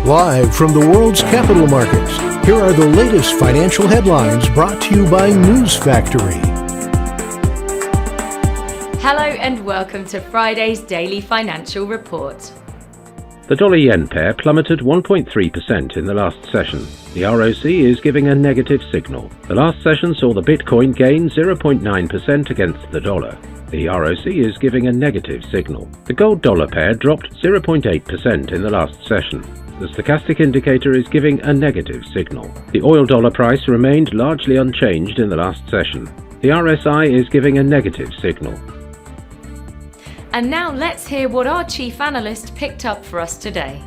Live from the world's capital markets, here are the latest financial headlines brought to you by News Factory. Hello and welcome to Friday's Daily Financial Report. The dollar-yen pair plummeted 1.3% in the last session. The ROC is giving a negative signal. The last session saw the Bitcoin gain 0.9% against the dollar. The ROC is giving a negative signal. The gold-dollar pair dropped 0.8% in the last session. The stochastic indicator is giving a negative signal. The oil-dollar price remained largely unchanged in the last session. The RSI is giving a negative signal. And now let's hear what our chief analyst picked up for us today.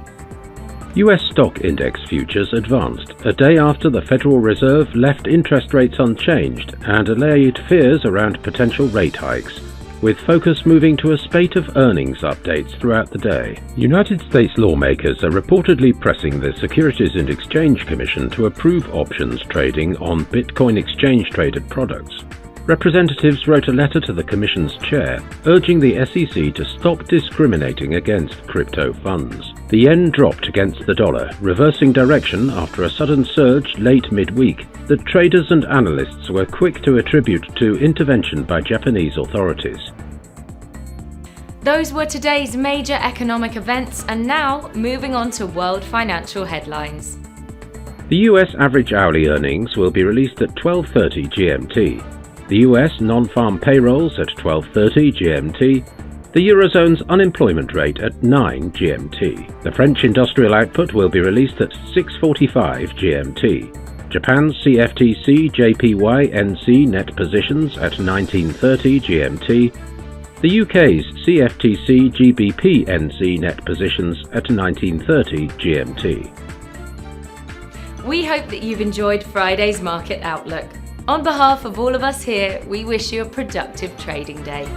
US stock index futures advanced a day after the Federal Reserve left interest rates unchanged and allayed fears around potential rate hikes, with focus moving to a spate of earnings updates throughout the day. United States lawmakers are reportedly pressing the Securities and Exchange Commission to approve options trading on Bitcoin exchange-traded products. Representatives wrote a letter to the Commission's chair, urging the SEC to stop discriminating against crypto funds. The yen dropped against the dollar, reversing direction after a sudden surge late midweek that traders and analysts were quick to attribute to intervention by Japanese authorities. Those were today's major economic events, and now moving on to world financial headlines. The US average hourly earnings will be released at 12:30 GMT. The US non-farm payrolls at 12:30 GMT, the Eurozone's unemployment rate at 9 GMT. The French industrial output will be released at 6:45 GMT. Japan's CFTC JPY NC net positions at 19:30 GMT. The UK's CFTC GBP NC net positions at 19:30 GMT. We hope that you've enjoyed Friday's Market Outlook. On behalf of all of us here, we wish you a productive trading day.